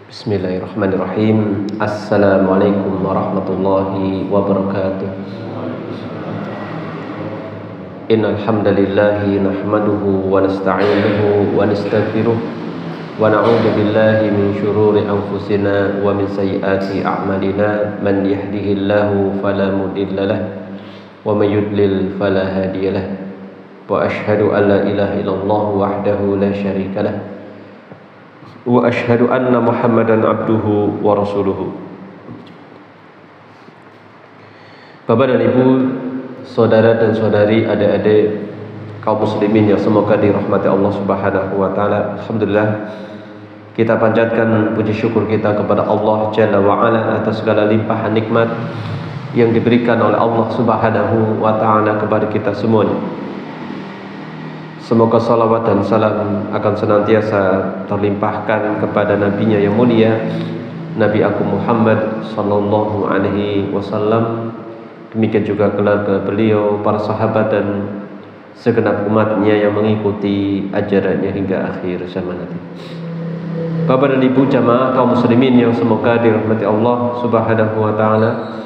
Bismillahirrahmanirrahim. Assalamualaikum warahmatullahi wabarakatuh. Innal hamdalillahi nahmaduhu wa nasta'inuhu wa nastaghfiruh wa na'udzu billahi min shururi anfusina wa min sayyiati a'malina. Man yahdihillahu fala mudilla lahu wa man yudlil fala hadiya lahu. Wa asyhadu an la ilaha illallah wahdahu la syarika lahu wa asyhadu anna Muhammadan abduhu wa rasuluhu. Bapak dan Ibu, saudara dan saudari, adik-adik kaum muslimin yang semoga dirahmati Allah Subhanahu wa taala. Alhamdulillah, kita panjatkan puji syukur kita kepada Allah Jalla wa Ala atas segala limpahan nikmat yang diberikan oleh Allah Subhanahu wa taala kepada kita semuanya. Semoga salawat dan salam akan senantiasa terlimpahkan kepada nabinya yang mulia, Nabi Agung Muhammad sallallahu alaihi wasallam. Demikian juga keluarga beliau, para sahabat dan segenap umatnya yang mengikuti ajarannya hingga akhir zaman nanti. Bapak dan Ibu jamaah kaum muslimin yang semoga dirahmati Allah Subhanahu wa taala.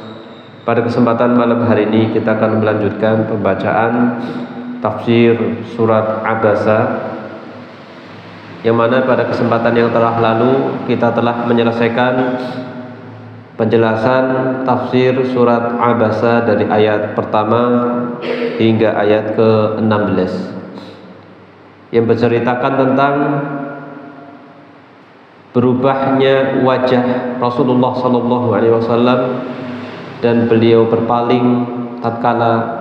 Pada kesempatan malam hari ini kita akan melanjutkan pembacaan tafsir surat Abasa, yang mana pada kesempatan yang telah lalu kita telah menyelesaikan penjelasan tafsir surat Abasa dari ayat pertama hingga ayat ke-16 yang menceritakan tentang berubahnya wajah Rasulullah SAW dan beliau berpaling tatkala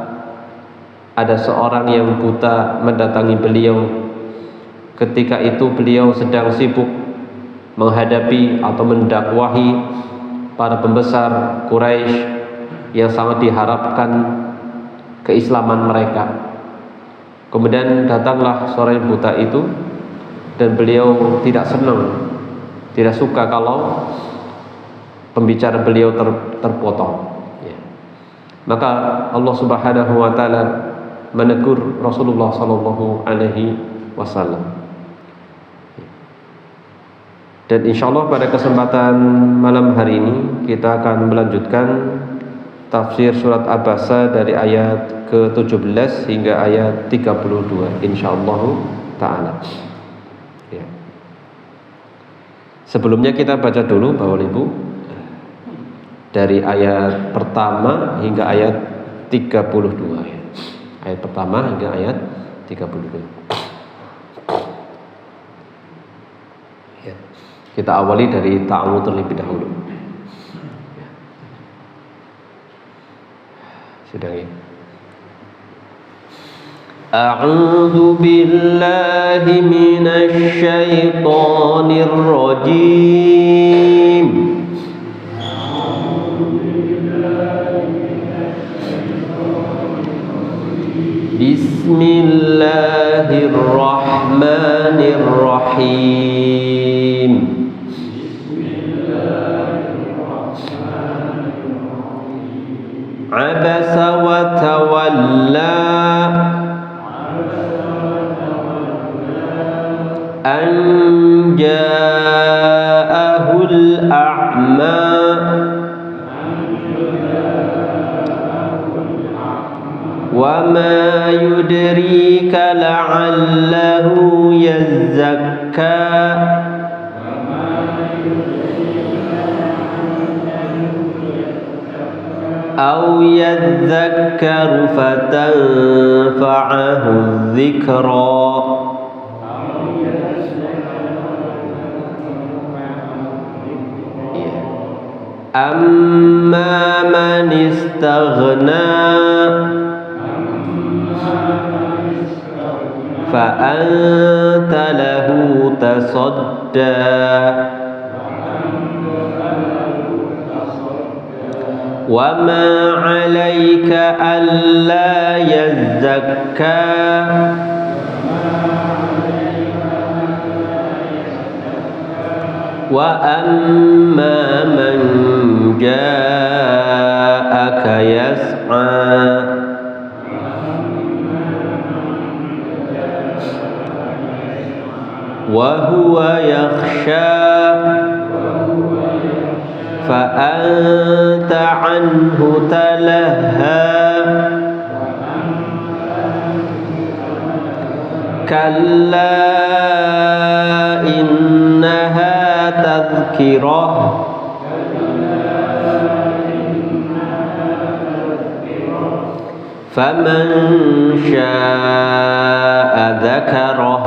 ada seorang yang buta mendatangi beliau. Ketika itu beliau sedang sibuk menghadapi atau mendakwahi para pembesar Quraisy yang sangat diharapkan keislaman mereka. Kemudian datanglah seorang yang buta itu, dan beliau tidak senang, tidak suka kalau pembicaraan beliau terpotong. Maka Allah Subhanahu wa taala menegur Rasulullah sallallahu alaihi wasallam. Dan insyaallah pada kesempatan malam hari ini kita akan melanjutkan tafsir surat Abasa dari ayat ke-17 hingga ayat 32 insyaallah taala. Ya. Sebelumnya kita baca dulu Bapak Ibu dari ayat pertama hingga ayat 32 ya. Ayat pertama hingga ayat 32. Ya. Kita awali dari ta'awudz terlebih dahulu. Ya. Sudah ya. A'udzu billahi minasy syaithanir rajim. Bismillahirrahmanirrahim. Abasa wa tawalla an ja'ahul a'ma وَمَا يُدْرِيكَ لَعَلَّهُ يَزَّكَّى أَوْ يَذَّكَّرُ فَتَنفَعَهُ الذِّكْرَى أَمَّا مَنِ اسْتَغْنَى فأنت له تصدى وما عليك ألا يزكى وأما من جاءك يسعى وهو يخشى فأنت عنه تلهى كلا إنها تذكرة فمن شاء ذكره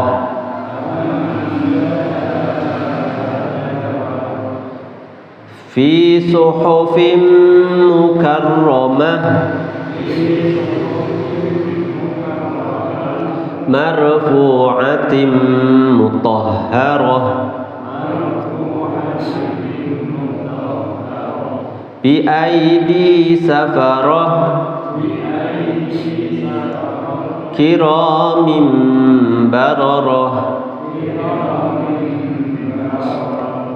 في صحف مكرمة مرفوعة مطهرة بأيدي سفرة كرام بررة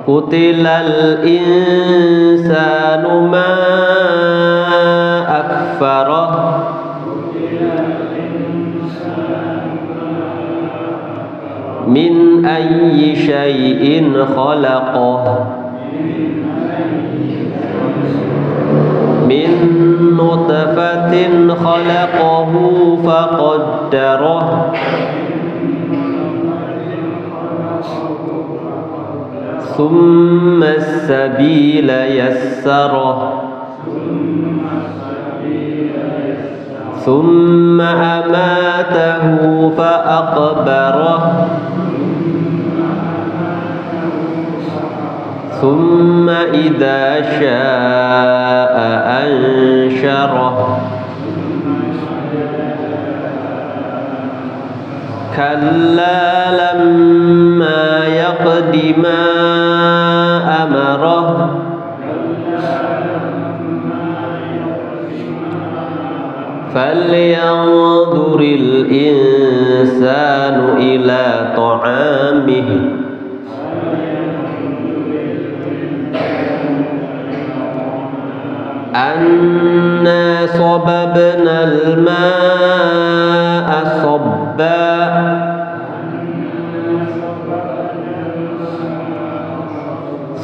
قتل الإنسان ما أكفره من أي شيء خلقه من نطفة خلقه فقدره ثم السبيل يسره ثم أماته فأقبره ثم إذا شاء أنشره كلا لما يقض ما أمره فلينظر الإنسان إلى طعامه أنا صببنا الماء صبا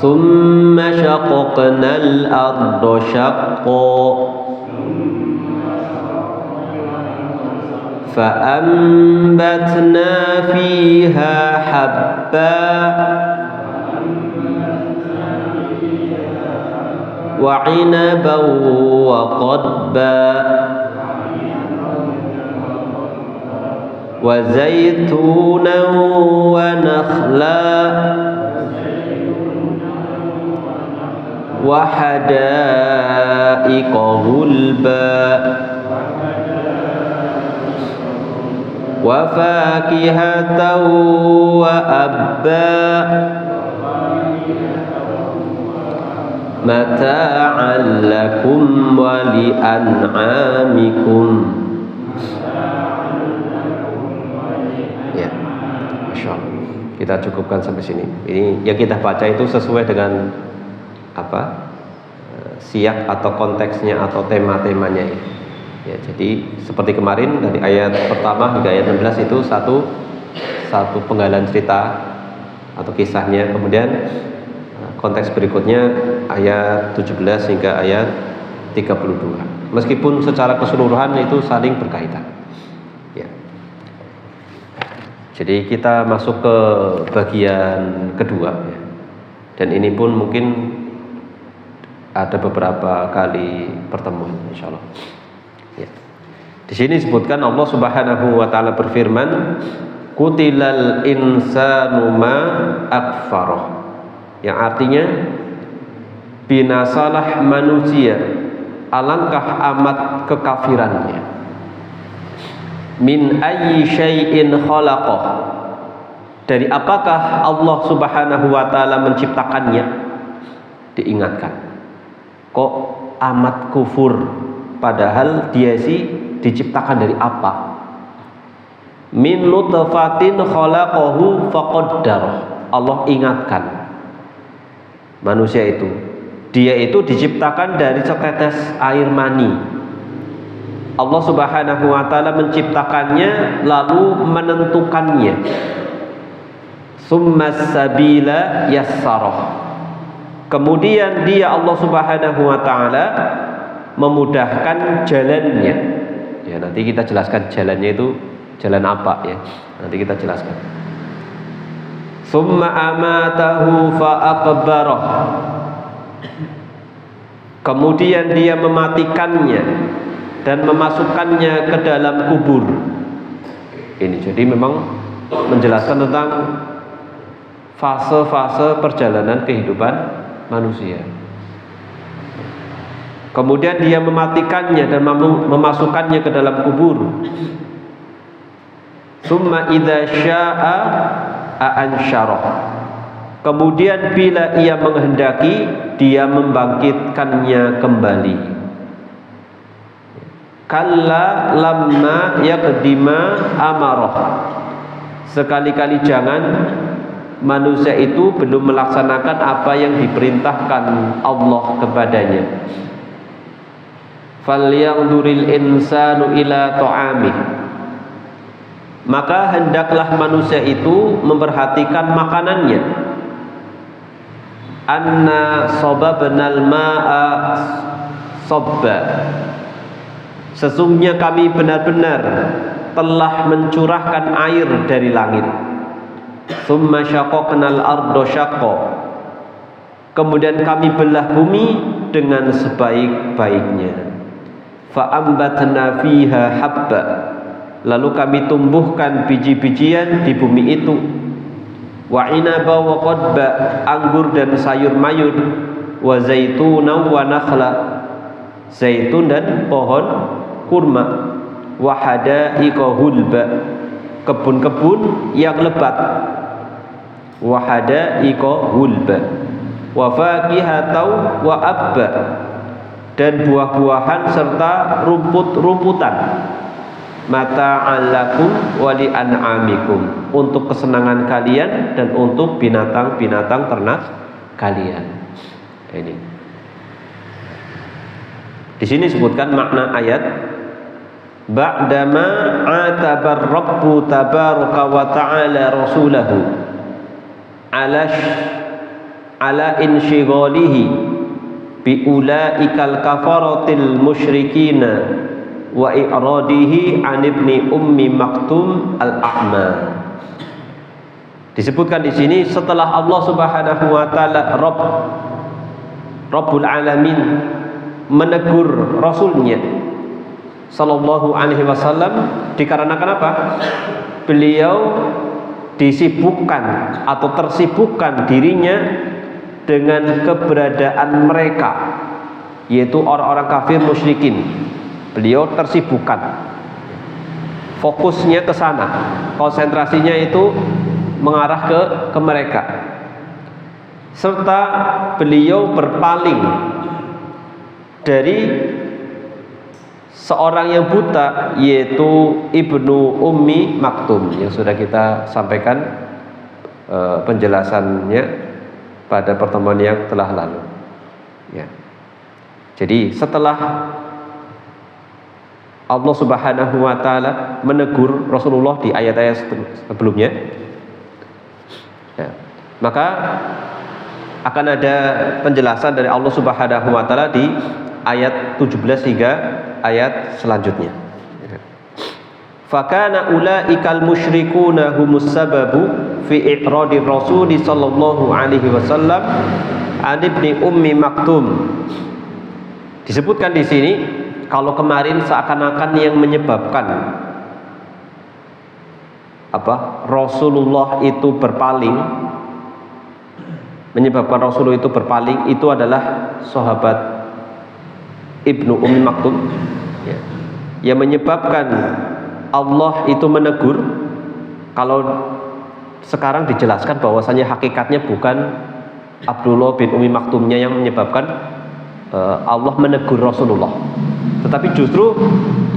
ثم شققنا الأرض شقا فأنبتنا فيها حبا وعنبا وقضبا وزيتونا ونخلا وحدائق غلبا وفاكهة وأبا متاعا لكم ولأنعامكم. Ya, Masya Allah. Kita cukupkan sampai sini. Ini yang kita baca itu sesuai dengan apa? Siyak atau konteksnya atau tema-temanya. Ya, jadi seperti kemarin dari ayat pertama hingga ayat 16 itu satu penggalan cerita atau kisahnya. Kemudian konteks berikutnya ayat 17 hingga ayat 32. Meskipun secara keseluruhan itu saling berkaitan. Ya. Jadi kita masuk ke bagian kedua ya. Dan ini pun mungkin ada beberapa kali pertemuan insyaallah. Ya. Di sini disebutkan Allah Subhanahu wa taala berfirman, "Qutilal insanu ma akfarah." Yang artinya binasalah manusia, alangkah amat kekafirannya. Min ayyi syai'in khalaqah. Dari apakah Allah Subhanahu wa taala menciptakannya? Diingatkan. Kok amat kufur, padahal dia diciptakan dari apa? Min nutfatin khalaqahu faqaddarah. Allah ingatkan manusia itu, dia itu diciptakan dari setetes air mani. Allah Subhanahu wa taala menciptakannya lalu menentukannya. Summas sabila yassarah. Kemudian dia Allah Subhanahu wa taala memudahkan jalannya. Ya, nanti kita jelaskan jalannya itu jalan apa ya. Nanti kita jelaskan. Summa amatahu fa aqbarah. Kemudian dia mematikannya dan memasukkannya ke dalam kubur. Ini jadi memang menjelaskan tentang fase-fase perjalanan kehidupan manusia. Kemudian dia mematikannya dan memasukkannya ke dalam kubur. Summa idza syaa'a a'ansyarah. Kemudian bila ia menghendaki, dia membangkitkannya kembali. Kalla lamma yaqdima amarah. Sekali-kali jangan manusia itu belum melaksanakan apa yang diperintahkan Allah kepadanya. Falyanzuril insanu ila ta'amih. Maka hendaklah manusia itu memperhatikan makanannya. Anna sababnal ma'a sabba. Sesungguhnya kami benar-benar telah mencurahkan air dari langit. Summa syaqaqnal arda syaqqa. Kemudian kami belah bumi dengan sebaik-baiknya. Fa ambatna fiha habba. Lalu kami tumbuhkan biji-bijian di bumi itu. Wa inaba wa qadba, anggur dan sayur mayur. Wa zaituna wa nakhla, zaitun dan pohon kurma. Wa hadaiqa hulba, kebun-kebun yang lebat. Wa hadaiqa hulba. Wa faqihatau wa abba, dan buah-buahan serta rumput-rumputan. Mata'alakum wa li'an'amikum, untuk kesenangan kalian dan untuk binatang-binatang ternak kalian. Ini. Di sini sebutkan makna ayat. Ba'dama atabar rabbu tabaraka wa ta'ala rasulahu ala insyighalihi bi ulaikal kafaratil musyrikina wa i'radihi an ibni ummi maktum al-a'ma. Disebutkan di sini setelah Allah Subhanahu wa taala Rabbul alamin menegur rasulnya sallallahu alaihi wasallam dikarenakan apa? Beliau disibukkan atau tersibukkan dirinya dengan keberadaan mereka, yaitu orang-orang kafir musyrikin. Beliau tersibukkan, fokusnya ke sana, konsentrasinya itu mengarah ke mereka, serta beliau berpaling dari seorang yang buta, yaitu Ibnu Ummi Maktum, yang sudah kita sampaikan penjelasannya pada pertemuan yang telah lalu. Ya. Jadi setelah Allah Subhanahu wa taala menegur Rasulullah di ayat-ayat sebelumnya, ya, maka akan ada penjelasan dari Allah Subhanahu wa taala di ayat 17 hingga ayat selanjutnya. Fakana ulaikal musyrikuna humus sababu fi i'radi Rasul sallallahu alaihi wasallam an ibni ummi maktum. Disebutkan di sini, kalau kemarin seakan-akan yang menyebabkan Rasulullah itu berpaling, menyebabkan Rasulullah itu berpaling itu adalah sahabat Ibnu Ummi Maktum, ya, yang menyebabkan Allah itu menegur. Kalau sekarang dijelaskan bahwasanya hakikatnya bukan Abdullah bin Ummi Maktumnya yang menyebabkan Allah menegur Rasulullah, tetapi justru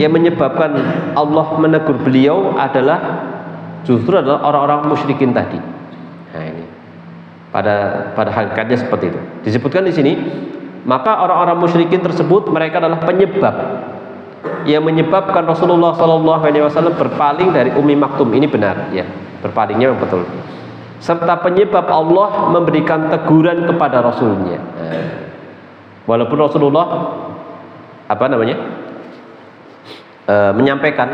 yang menyebabkan Allah menegur beliau adalah orang-orang musyrikin tadi. Nah, ini pada hakikatnya seperti itu. Disebutkan di sini, maka orang-orang musyrikin tersebut mereka adalah penyebab yang menyebabkan Rasulullah SAW berpaling dari Ummi Maktum. Ini benar, ya, berpalingnya memang betul. serta penyebab Allah memberikan teguran kepada Rasulnya. Walaupun Rasulullah menyampaikan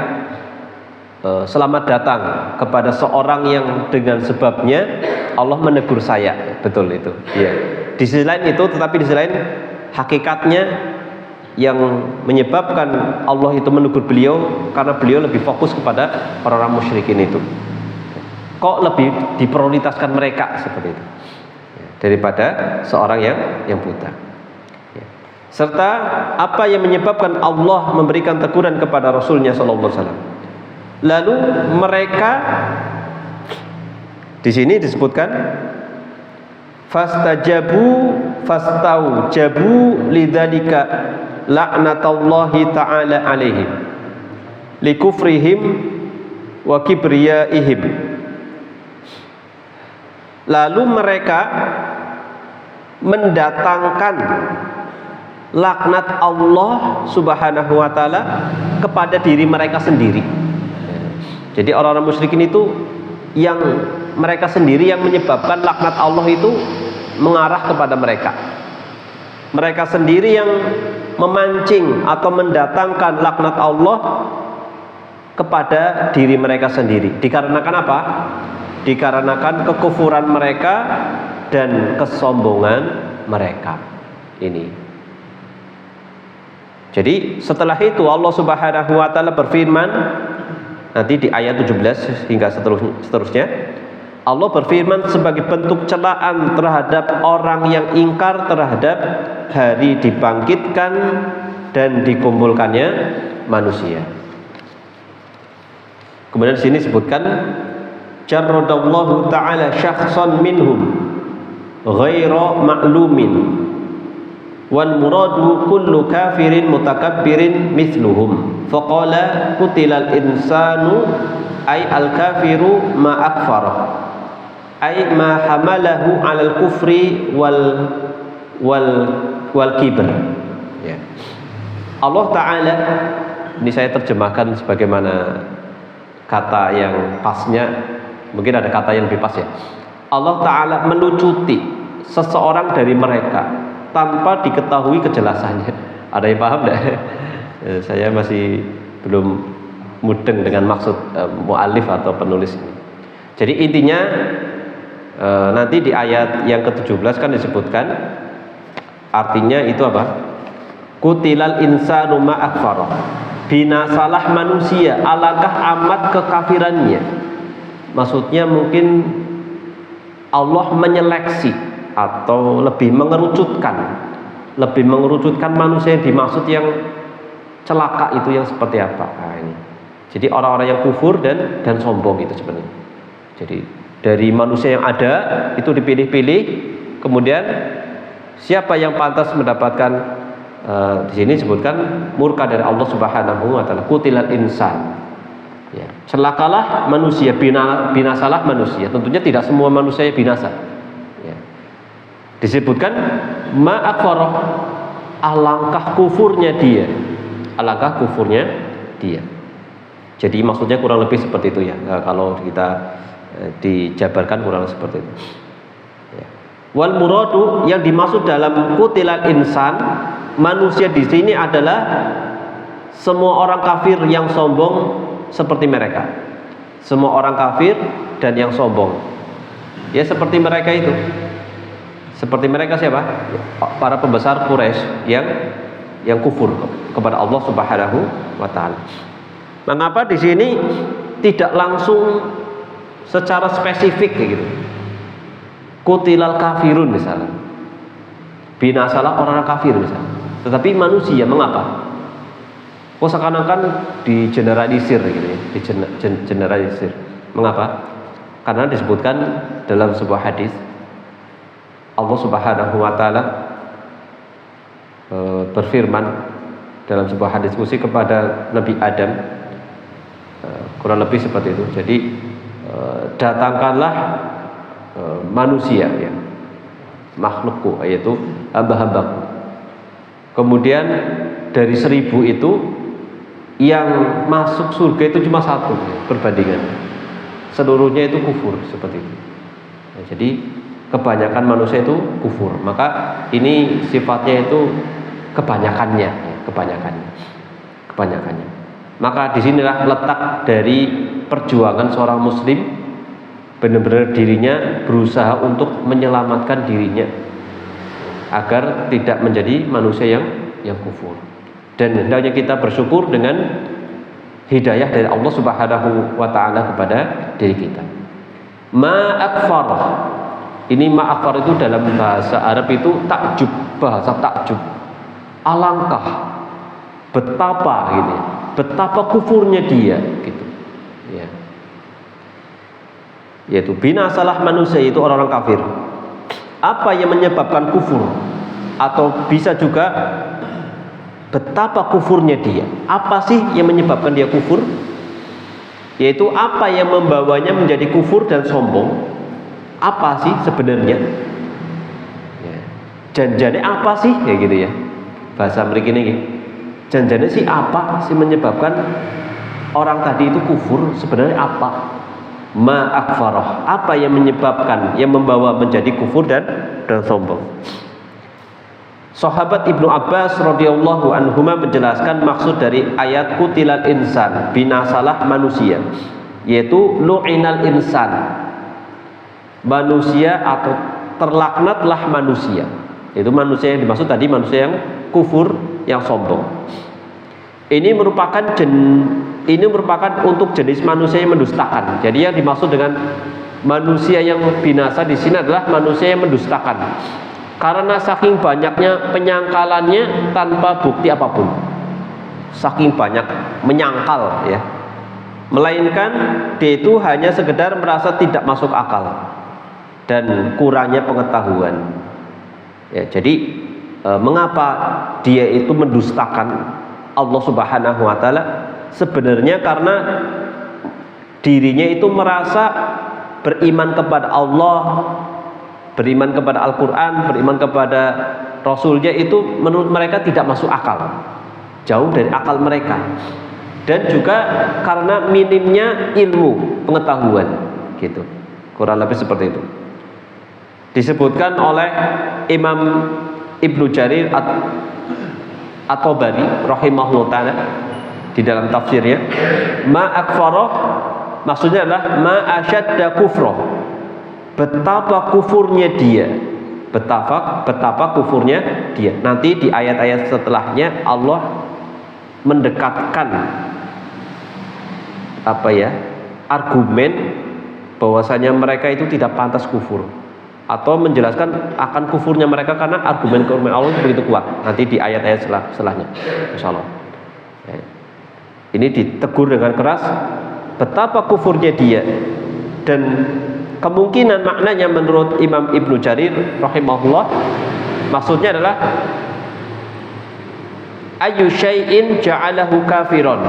selamat datang kepada seorang yang dengan sebabnya Allah menegur saya, betul itu. Ya. Di sisi lain itu, tetapi di sisi lain hakikatnya yang menyebabkan Allah itu menegur beliau karena beliau lebih fokus kepada orang-orang musyrikin itu. Kok lebih diprioritaskan mereka seperti itu daripada seorang yang buta. Ya. Serta apa yang menyebabkan Allah memberikan teguran kepada Rasulnya sallallahu alaihi wasallam. Lalu mereka di sini disebutkan fastaujabu lidzalika la'natullahi ta'ala alaihim likufrihim wa kibriyaihim. Lalu mereka mendatangkan laknat Allah Subhanahu wa taala kepada diri mereka sendiri. Jadi orang-orang musyrikin itu yang mereka sendiri yang menyebabkan laknat Allah itu mengarah kepada mereka. Mereka sendiri yang memancing atau mendatangkan laknat Allah kepada diri mereka sendiri. Dikarenakan apa? Dikarenakan kekufuran mereka dan kesombongan mereka. Ini. Jadi setelah itu Allah Subhanahu wa taala berfirman nanti di ayat 17 hingga seterusnya. Allah berfirman sebagai bentuk celaan terhadap orang yang ingkar terhadap hari dibangkitkan dan dikumpulkannya manusia. Kemudian di sini disebutkan jarradallahu ta'ala syakhsan minhum ghaira ma'lumin wal muradu kullu kafirin mutakabbirin mithluhum faqala qutilal insanu ay al kafiru ma akfara ay ma hamalahu 'alal kufri wal kibr. Ya. Allah Ta'ala, ini saya terjemahkan sebagaimana kata yang pasnya, mungkin ada kata yang lebih pas ya. Allah Ta'ala melucuti seseorang dari mereka tanpa diketahui kejelasannya. Ada yang paham enggak? Saya masih belum mudeng dengan maksud mu'alif atau penulis ini. Jadi intinya nanti di ayat yang ke-17 kan disebutkan artinya itu apa? Kutilal insanu ma akfara. Binasalah manusia, alangkah amat kekafirannya. Maksudnya mungkin Allah menyeleksi atau lebih mengerucutkan manusia yang dimaksud yang celaka itu yang seperti apa. Nah, ini. Jadi orang-orang yang kufur dan sombong itu sebenarnya. Jadi dari manusia yang ada itu dipilih-pilih, kemudian siapa yang pantas mendapatkan di sini disebutkan murka dari Allah Subhanahu wa taala, kutilal insan. Ya, celakalah manusia, binasalah manusia. Tentunya tidak semua manusia binasa. Ya. Disebutkan ma'akfara, alangkah kufurnya dia. Jadi maksudnya kurang lebih seperti itu ya. Kalau kita dijabarkan kurang seperti itu. Ya. Wal muradu, yang dimaksud dalam kutilal insan, manusia di sini adalah semua orang kafir yang sombong seperti mereka. Semua orang kafir dan yang sombong. Ya seperti mereka itu. Seperti mereka siapa? Para pembesar Quraisy yang kufur kepada Allah Subhanahu wa taala. Mengapa di sini tidak langsung secara spesifik kayak gitu? Kutilal kafirun misalnya. Binasalah orang kafir misalnya. Tetapi manusia, mengapa? Kok seakan-akan digeneralisir gitu ya, digeneralisir. Mengapa? Karena disebutkan dalam sebuah hadis Allah Subhanahu wa taala berfirman dalam sebuah hadis kursi kepada Nabi Adam, kurang lebih seperti itu. Jadi datangkanlah manusia ya, makhlukku, yaitu hamba-hambaku. Kemudian dari 1000 itu yang masuk surga itu cuma 1 perbandingan. Seluruhnya itu kufur seperti itu. Ya, jadi kebanyakan manusia itu kufur. Maka ini sifatnya itu kebanyakannya, ya, kebanyakannya. Maka disinilah letak dari perjuangan seorang muslim, benar-benar dirinya berusaha untuk menyelamatkan dirinya agar tidak menjadi manusia yang kufur. Dan hendaknya kita bersyukur dengan hidayah dari Allah Subhanahu wa taala kepada diri kita. Ma akfar. Ini ma akfar itu dalam bahasa Arab itu takjub, bahasa takjub. Alangkah, betapa gitu ya. Betapa kufurnya dia gitu. Ya. Yaitu binasalah manusia itu orang-orang kafir. Apa yang menyebabkan kufur? Atau bisa juga betapa kufurnya dia. Apa sih yang menyebabkan dia kufur? Yaitu apa yang membawanya menjadi kufur dan sombong. Apa sih sebenarnya? Ya. Janjane apa sih? Kayak gitu ya. Bahasa mereka ini. Janjane sih apa sih menyebabkan orang tadi itu kufur? Sebenarnya apa? Ma akfarah. Apa yang menyebabkan, yang membawa menjadi kufur dan sombong? Sahabat Ibnu Abbas radhiyallahu anhuma menjelaskan maksud dari ayat kutilal insan, binasalah manusia, yaitu lu'inal insan, manusia atau terlaknatlah manusia. Itu manusia yang dimaksud tadi manusia yang kufur, yang sombong. Ini merupakan untuk jenis manusia yang mendustakan. Jadi yang dimaksud dengan manusia yang binasa di sini adalah manusia yang mendustakan. Karena saking banyaknya penyangkalannya tanpa bukti apapun. Saking banyak menyangkal ya. Melainkan dia itu hanya sekedar merasa tidak masuk akal dan kurangnya pengetahuan. Ya, jadi mengapa dia itu mendustakan Allah Subhanahu wa taala? Sebenarnya karena dirinya itu merasa beriman kepada Allah, beriman kepada Al-Quran, beriman kepada Rasulnya itu menurut mereka tidak masuk akal, jauh dari akal mereka. Dan juga karena minimnya ilmu, pengetahuan gitu. Kurang lebih seperti itu. Disebutkan oleh Imam Ibnu Jarir At-Tabari rahimahullah ta'ala di dalam tafsirnya, ma akfarah maksudnya adalah ma asyadda kufrah, betapa kufurnya dia, betapa kufurnya dia. Nanti di ayat-ayat setelahnya Allah mendekatkan argumen bahwasanya mereka itu tidak pantas kufur, atau menjelaskan akan kufurnya mereka karena argumen Allah itu begitu kuat. Nanti di ayat-ayat setelahnya insyaallah. Ini ditegur dengan keras betapa kufurnya dia. Dan kemungkinan maknanya menurut Imam Ibnu Jarir rahimahullah, maksudnya adalah ayu syai'in ja'alahu kafiron.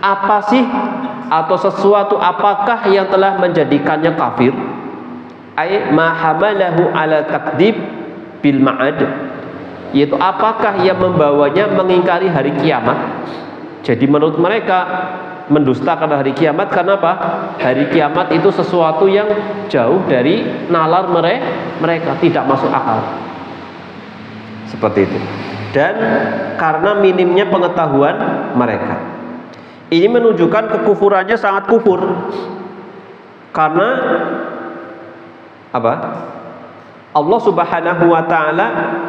Apa sih atau sesuatu apakah yang telah menjadikannya kafir? Ai ma hamalahu ala takdzib bil ma'ad, yaitu apakah yang membawanya mengingkari hari kiamat. Jadi menurut mereka mendustakan hari kiamat karena apa? Hari kiamat itu sesuatu yang jauh dari nalar mereka, tidak masuk akal. Seperti itu. Dan karena minimnya pengetahuan mereka. Ini menunjukkan kekufurannya sangat kufur. Karena apa? Allah Subhanahu wa taala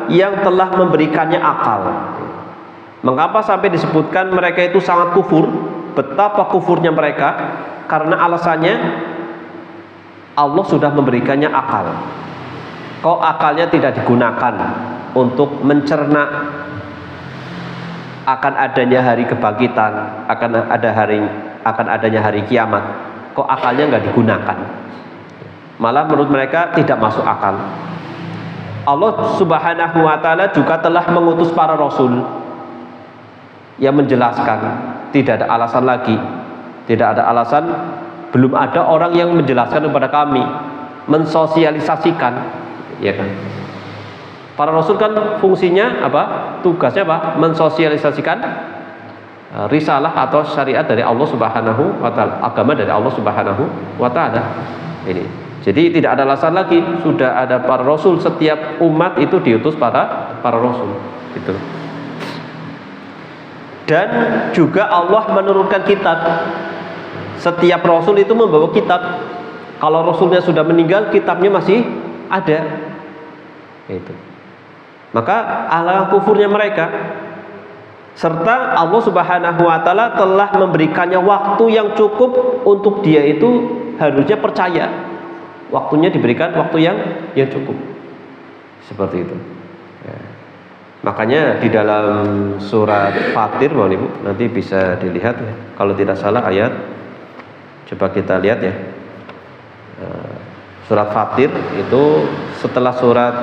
yang telah memberikannya akal. Mengapa sampai disebutkan mereka itu sangat kufur? Betapa kufurnya mereka? Karena alasannya Allah sudah memberikannya akal. Kok akalnya tidak digunakan untuk mencerna akan adanya hari kebangkitan, akan adanya hari kiamat? Kok akalnya nggak digunakan? Malah menurut mereka tidak masuk akal. Allah Subhanahu wa taala juga telah mengutus para rasul yang menjelaskan, tidak ada alasan lagi, tidak ada alasan, belum ada orang yang menjelaskan kepada kami, mensosialisasikan, ya kan? Para rasul kan fungsinya apa? Tugasnya apa? Mensosialisasikan risalah atau syariat dari Allah Subhanahu wa taala, agama dari Allah Subhanahu wa taala. Ini. Jadi tidak ada alasan lagi, sudah ada para rasul, setiap umat itu diutus para rasul gitu. Dan juga Allah menurunkan kitab. Setiap rasul itu membawa kitab. Kalau rasulnya sudah meninggal, kitabnya masih ada. Itu. Maka alangkah kufurnya mereka. Serta Allah Subhanahu wa taala telah memberikannya waktu yang cukup untuk dia itu harusnya percaya. Waktunya diberikan waktu yang cukup. Seperti itu. Ya. Makanya di dalam surat Fatir, Bapak Ibu, nanti bisa dilihat ya. Kalau tidak salah ayat, coba kita lihat ya. Surat Fatir itu setelah surat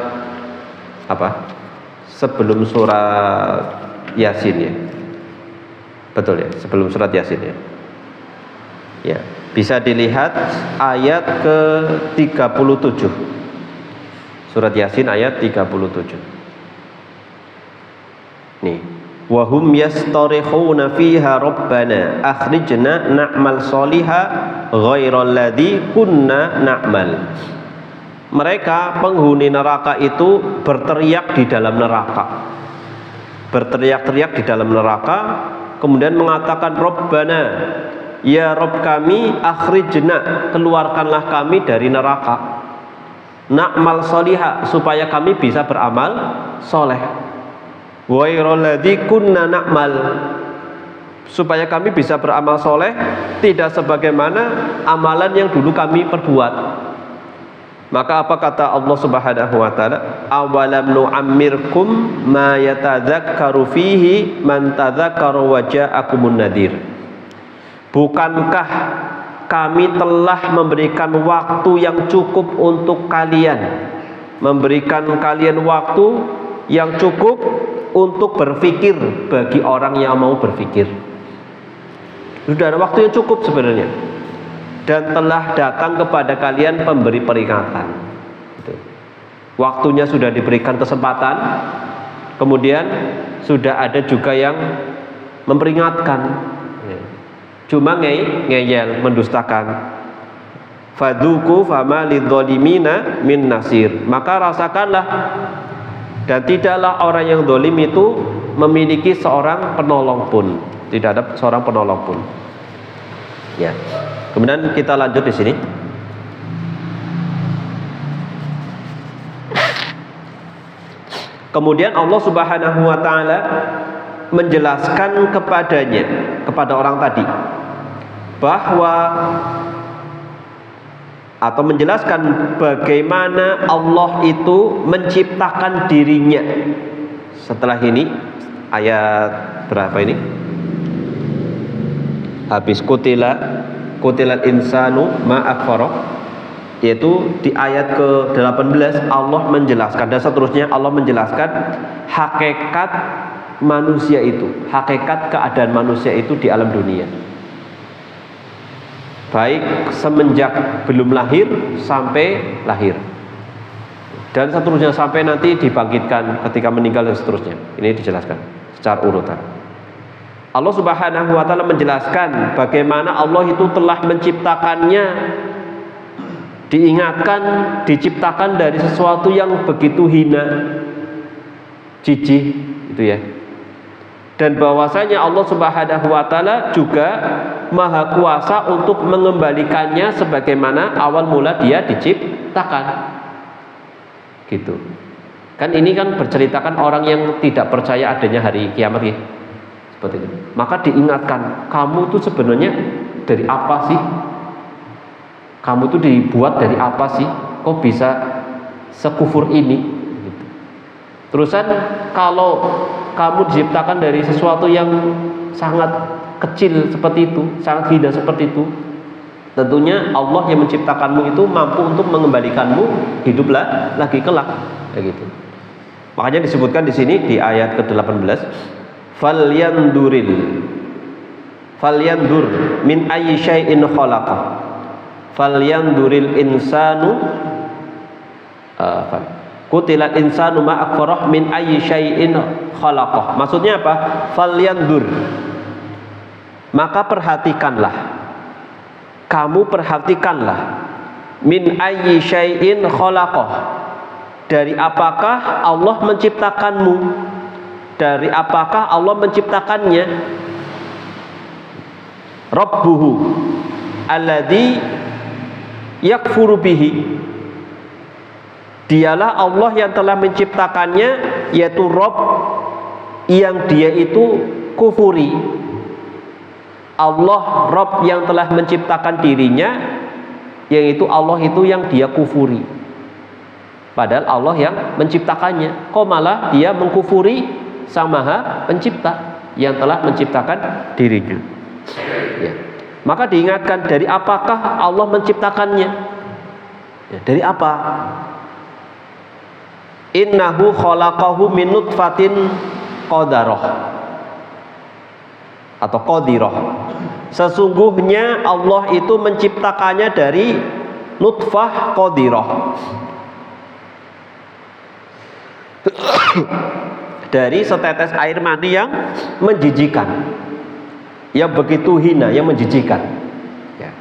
apa? Sebelum surat Yasin ya. Betul ya, sebelum surat Yasin ya. Ya, bisa dilihat ayat ke-37. Surat Yasin ayat 37. Nih, wa hum yastarihuna fiha rabbana akhrijna na'mal sholiha ghairal ladzi kunna na'mal. Mereka penghuni neraka itu berteriak di dalam neraka. Berteriak-teriak di dalam neraka, kemudian mengatakan Rabbana, ya Rabb kami, akhrijna, keluarkanlah kami dari neraka, na'mal sholiha, supaya kami bisa beramal soleh, ghairal ladzi kunna na'mal, supaya kami bisa beramal soleh tidak sebagaimana amalan yang dulu kami perbuat. Maka apa kata Allah Subhanahu wa taala? Awalam nu'ammirkum ma yatadzakkaru fihi man tadzakkara wa ja'akumun nadhir. Bukankah kami telah memberikan waktu yang cukup untuk kalian, memberikan kalian waktu yang cukup untuk berpikir bagi orang yang mau berpikir. Sudah ada waktu yang cukup sebenarnya. Dan telah datang kepada kalian pemberi peringatan. Waktunya sudah diberikan kesempatan, kemudian sudah ada juga yang memperingatkan. Cuma ngeyel, mendustakan. Fadzuku fama lidzalimina min nasir. Maka rasakanlah, dan tidaklah orang yang zalim itu memiliki seorang penolong pun. Tidak ada seorang penolong pun. Ya. Kemudian kita lanjut di sini. Kemudian Allah Subhanahu wa taala menjelaskan kepadanya, kepada orang tadi, bahwa atau menjelaskan bagaimana Allah itu menciptakan dirinya. Setelah ini ayat berapa ini? Habis Kutilal insanu ma akfara, yaitu di ayat ke-18 Allah menjelaskan, dan seterusnya Allah menjelaskan hakikat manusia itu, hakikat keadaan manusia itu di alam dunia, baik semenjak belum lahir sampai lahir, dan seterusnya sampai nanti dibangkitkan ketika meninggal dan seterusnya. Ini dijelaskan secara urutan. Allah Subhanahu wa taala menjelaskan bagaimana Allah itu telah menciptakannya, diingatkan, diciptakan dari sesuatu yang begitu hina, jijik, itu ya. Dan bahwasanya Allah Subhanahu wa taala juga maha kuasa untuk mengembalikannya sebagaimana awal mula dia diciptakan. Gitu. Kan ini kan berceritakan orang yang tidak percaya adanya hari kiamat ya. Seperti itu. Maka diingatkan, kamu tuh sebenarnya dari apa sih? Kamu tuh dibuat dari apa sih? Kok bisa sekufur ini? Gitu. Terusan kalau kamu diciptakan dari sesuatu yang sangat kecil seperti itu, sangat hina seperti itu, tentunya Allah yang menciptakanmu itu mampu untuk mengembalikanmu hiduplah lagi kelak, kayak gitu. Makanya disebutkan di sini di ayat ke-18, falyandur min ayyi syai'in khalaqa, falyanduril insanu Qutilat insanu ma akfarah min ayyi syai'in khalaqah. Maksudnya apa? Falyandur. Maka perhatikanlah. Kamu perhatikanlah Min ayyi syai'in khalaqah. Dari apakah Allah menciptakanmu? Dari apakah Allah menciptakannya? Rabbuhu alladzi yakfuru bihi. Dialah Allah yang telah menciptakannya, yaitu Rabb yang dia itu kufuri. Allah Rabb yang telah menciptakan dirinya, yaitu Allah itu yang dia kufuri. Padahal Allah yang menciptakannya, kok malah dia mengkufuri Sang Maha Pencipta yang telah menciptakan dirinya. Ya. Maka diingatkan, dari apakah Allah menciptakannya? Ya, dari apa? Innahu khalaqahu min nutfatin qadarah atau qadirah. Sesungguhnya Allah itu menciptakannya dari nutfah qadirah. Dari setetes air mani yang menjijikan, yang begitu hina, yang menjijikan. Ya.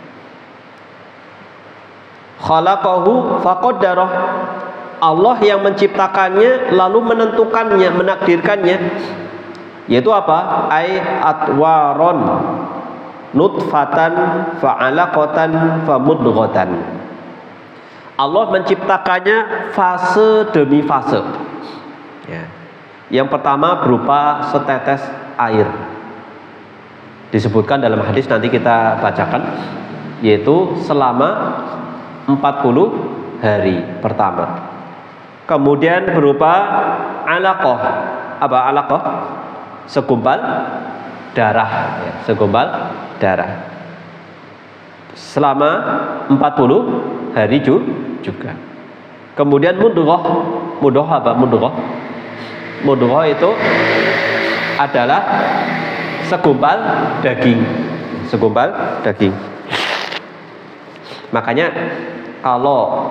Khalaqahu faqaddarah. Allah yang menciptakannya lalu menentukannya, menakdirkannya, yaitu apa? Ai atwaron nutfatan fa'alaqatan famudghatan. Allah menciptakannya fase demi fase. Ya. Yang pertama berupa setetes air. Disebutkan dalam hadis, nanti kita bacakan, yaitu selama 40 hari pertama. Kemudian berupa alaqah. Apa alaqah? Segumpal darah, ya, segumpal darah. Selama 40 hari juga. Kemudian mudghah. Mudghah apa? Mudghah itu adalah segumpal daging. Segumpal daging. Makanya kalau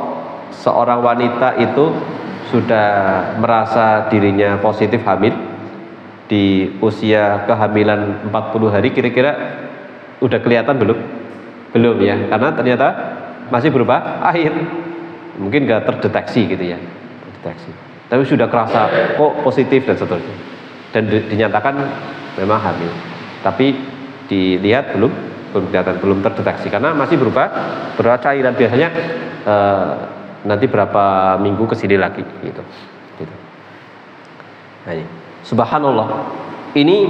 seorang wanita itu sudah merasa dirinya positif hamil di usia kehamilan 40 hari, kira-kira udah kelihatan belum? Belum ya, karena ternyata masih berupa air. Mungkin gak terdeteksi gitu ya, terdeteksi. Tapi sudah kerasa kok positif dan seterusnya. Dan dinyatakan memang hamil. Tapi dilihat belum kelihatan, belum terdeteksi karena masih berupa cairan. Biasanya nanti berapa minggu kesini lagi gitu. Nah, ini. Subhanallah, ini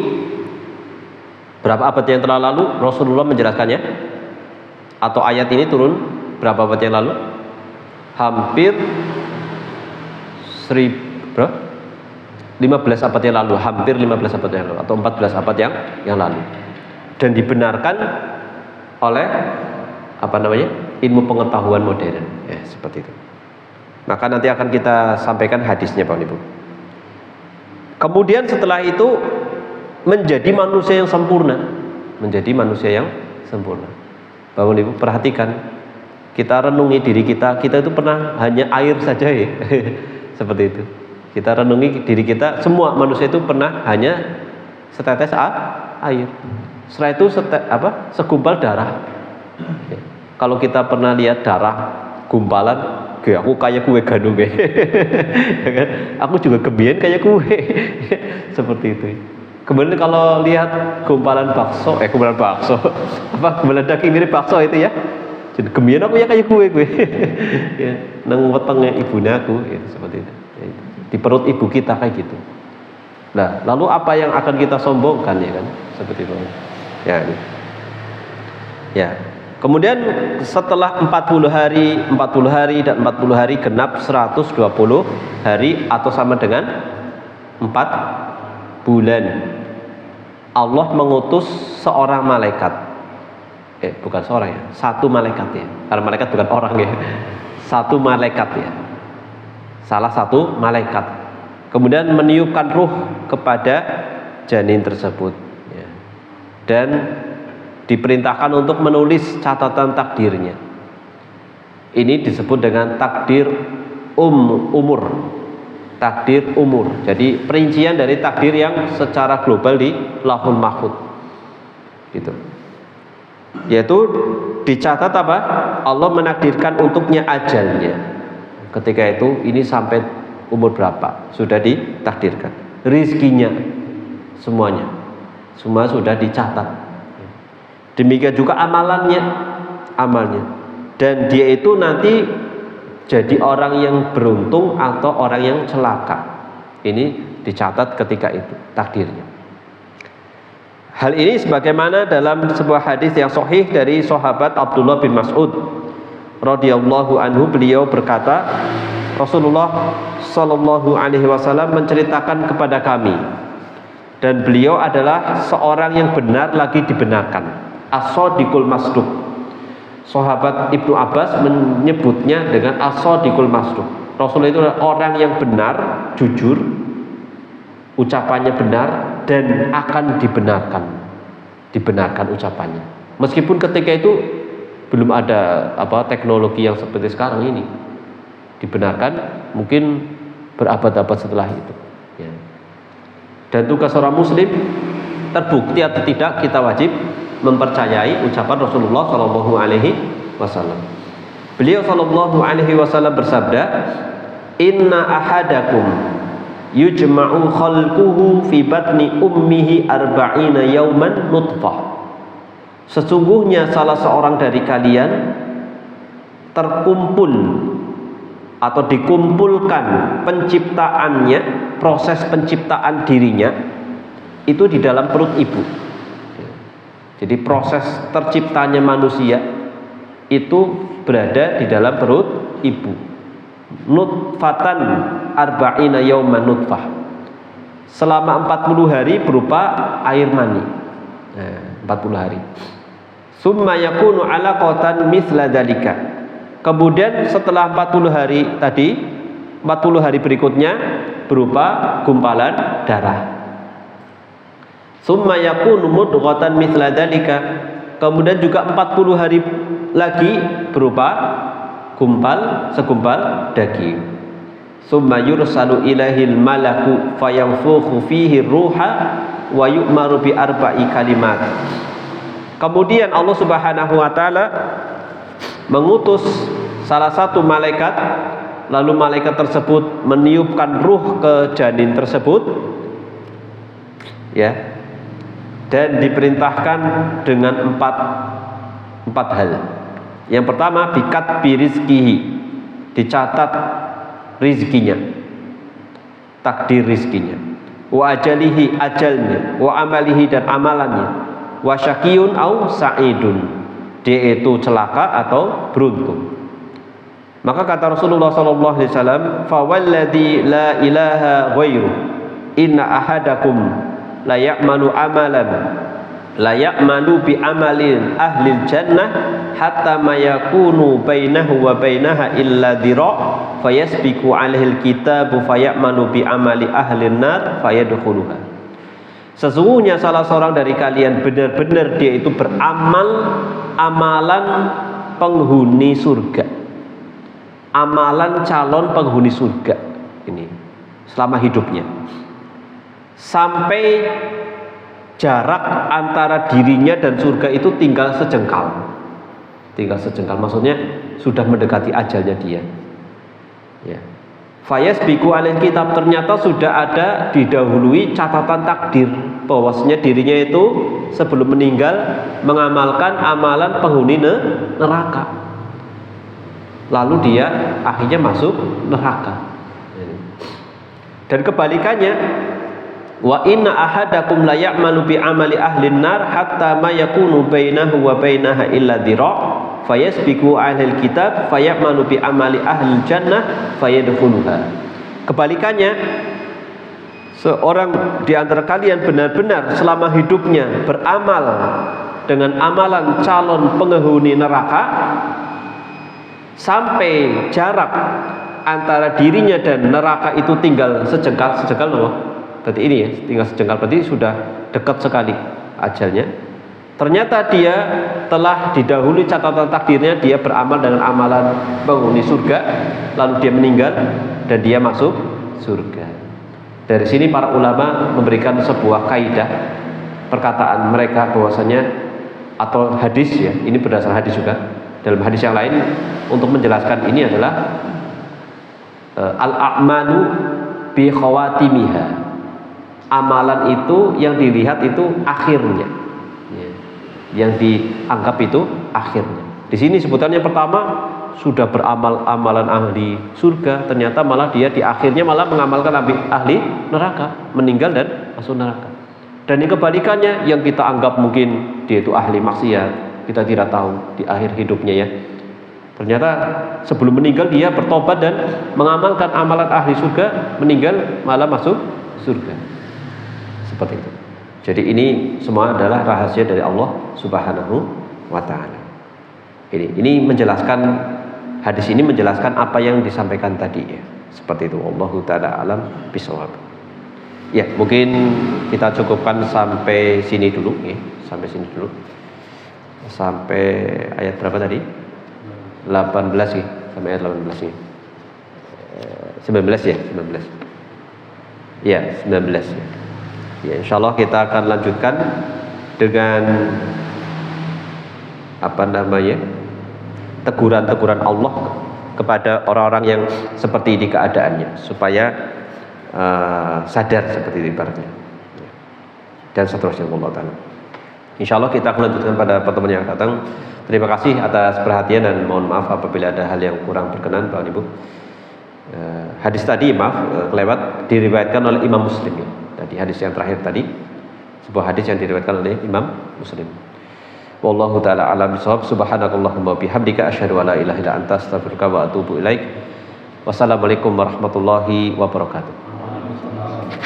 berapa abad yang telah lalu Rasulullah menjelaskannya, atau ayat ini turun berapa abad yang lalu? Hampir 15 abad yang lalu, hampir 15 abad yang lalu, atau 14 abad yang lalu, dan dibenarkan oleh ilmu pengetahuan modern, ya, seperti itu. Maka nanti akan kita sampaikan hadisnya, Pak Ibu. Kemudian setelah itu menjadi manusia yang sempurna, Bapak Ibu perhatikan, kita renungi diri kita itu pernah hanya air saja ya, seperti itu. Kita renungi diri kita, semua manusia itu pernah hanya setetes air. Setelah itu segumpal darah. Ya. Kalau kita pernah lihat darah gumpalan, aku kayak kue gandum ya kan? Aku juga kebien kayak kue seperti itu. Kemudian kalau lihat gumpalan bakso, gumpalan daging mirip bakso itu ya, jadi kebien aku ya kayak kue ya, nang wetengnya ibunya aku ya, seperti itu. Ya, di perut ibu kita kayak gitu. Nah, lalu apa yang akan kita sombongkan ya kan, seperti itu ya. Ya. Kemudian setelah 40 hari dan 40 hari genap 120 hari atau sama dengan 4 bulan. Allah mengutus seorang malaikat. Bukan seorang ya, satu malaikat ya. Karena malaikat bukan orang ya. Satu malaikat ya. Salah satu malaikat. Kemudian meniupkan ruh kepada janin tersebut ya. Dan diperintahkan untuk menulis catatan takdirnya. Ini disebut dengan takdir umur. Takdir umur. Jadi perincian dari takdir yang secara global di Lauhul Mahfuz. Gitu. Yaitu dicatat apa? Allah menakdirkan untuknya ajalnya. Ketika itu ini sampai umur berapa? Sudah ditakdirkan. Rizkinya semuanya. Semua sudah dicatat. Demikian juga amalnya. Dan dia itu nanti jadi orang yang beruntung atau orang yang celaka. Ini dicatat ketika itu takdirnya. Hal ini sebagaimana dalam sebuah hadis yang sahih dari sahabat Abdullah bin Mas'ud radhiyallahu anhu, beliau berkata, Rasulullah sallallahu alaihi wasallam menceritakan kepada kami, dan beliau adalah seorang yang benar lagi dibenarkan, as-shadiqul masduq. Sahabat Ibnu Abbas menyebutnya dengan as-shadiqul masduq. Rasulullah itu adalah orang yang benar, jujur, ucapannya benar dan akan dibenarkan ucapannya. Meskipun ketika itu belum ada teknologi yang seperti sekarang ini, dibenarkan mungkin berabad-abad setelah itu. Ya. Dan tugas seorang Muslim, terbukti atau tidak, kita wajib mempercayai ucapan Rasulullah Shallallahu Alaihi Wasallam. Beliau Shallallahu Alaihi Wasallam bersabda, Inna ahadakum yujma'u khalquhu fi batni ummihi arba'ina yawman nutfah. Sesungguhnya salah seorang dari kalian terkumpul atau dikumpulkan penciptaannya, proses penciptaan dirinya itu di dalam perut ibu. Jadi proses terciptanya manusia itu berada di dalam perut ibu. Nutfatan arba'ina yawman nutfah, selama 40 hari berupa air mani. 40 hari. Summa yakunu alaqatan mithla dzalika. Kemudian setelah 40 hari tadi, 40 hari berikutnya berupa gumpalan darah. Summa yakunu mudghatan mithla dzalika. Kemudian juga 40 hari lagi berupa segumpal daging. Summa yursalu ilahil malaku fayanfukhu fihi ruha wa yu'maru bi arba'i kalimat. Kemudian Allah Subhanahu wa taala mengutus salah satu malaikat, lalu malaikat tersebut meniupkan ruh ke janin tersebut, ya, dan diperintahkan dengan empat hal. Yang pertama, bikat birizkihi, dicatat rizkinya, takdir rizkinya, wa ajalihi, ajalnya, wa amalihi, dan amalannya, wa syakiyun au sa'idun, dia itu celaka atau beruntung. Maka kata Rasulullah sallallahu alaihi wasallam, fa walladzi la ilaha ghairu inna ahadakum la ya'malu amalan la ya'malu bi amalin ahlil jannah hatta ma yakunu bainahu wa bainaha illa dhira' fayasbiqu alaihil kitabu fayamalu bi amali ahlin nar fayadkhuluha. Sesungguhnya salah seorang dari kalian benar-benar dia itu beramal amalan penghuni surga, amalan calon penghuni surga ini selama hidupnya, sampai jarak antara dirinya dan surga itu tinggal sejengkal, maksudnya sudah mendekati ajalnya dia, ya. Fayasbiqu alal kitab, ternyata sudah ada didahului catatan takdir bahwasanya dirinya itu sebelum meninggal mengamalkan amalan penghuni neraka, lalu dia akhirnya masuk neraka. Dan kebalikannya, wa inna ahadakum la ya'malu bi amali ahlin nar hatta ma yakunu bainahu wa bainaha illa dhira' fayasbiqu ahlil kitab fayamalu bi amali ahlil jannah fayadkhuluha. Kebalikannya, seorang di antara kalian benar-benar selama hidupnya beramal dengan amalan calon penghuni neraka sampai jarak antara dirinya dan neraka itu tinggal sejengkal loh. Berarti ini ya, tinggal sejengkal, berarti sudah dekat sekali ajalnya. Ternyata dia telah didahului catatan takdirnya, dia beramal dengan amalan penghuni surga, lalu dia meninggal dan dia masuk surga. Dari sini para ulama memberikan sebuah kaidah perkataan mereka bahwasanya atau hadis ya, ini berdasar hadis juga. Dalam hadis yang lain untuk menjelaskan ini adalah al-a'malu bi khawatimiha. Amalan itu yang dilihat itu akhirnya, ya. Yang dianggap itu akhirnya. Di sini sebutannya pertama sudah beramal amalan ahli surga, ternyata malah dia di akhirnya malah mengamalkan ahli neraka, meninggal dan masuk neraka. Dan yang kebalikannya, yang kita anggap mungkin dia itu ahli maksiat, kita tidak tahu di akhir hidupnya ya, ternyata sebelum meninggal dia bertobat dan mengamalkan amalan ahli surga, meninggal malah masuk surga. Seperti itu. Jadi ini semua adalah rahasia dari Allah Subhanahu wa taala. Ini menjelaskan, hadis ini menjelaskan apa yang disampaikan tadi ya. Seperti itu. Wallahu taala alam bisawab. Ya, mungkin kita cukupkan sampai sini dulu ya. Sampai sini dulu. Sampai ayat berapa tadi? 18 ya. Sampai ayat 18 ya. 19 ya, 19. Ya, 19 ya. Ya, insyaallah kita akan lanjutkan dengan teguran-teguran Allah kepada orang-orang yang seperti ini keadaannya, supaya sadar seperti itu ibaratnya. Dan seterusnya Allah taala. Insyaallah kita akan lanjutkan pada pertemuan yang datang. Terima kasih atas perhatian dan mohon maaf apabila ada hal yang kurang berkenan Bapak Ibu. Hadis tadi kelewat diriwayatkan oleh Imam Muslim ya. Tadi hadis yang terakhir tadi sebuah hadis yang diriwayatkan oleh Imam Muslim. Wallahu taala alam bisawab. Subhanakallahumma bihamdika asyhadu an la ilaha illa anta astaghfiruka wa atubu ilaik. Wassalamualaikum warahmatullahi wabarakatuh.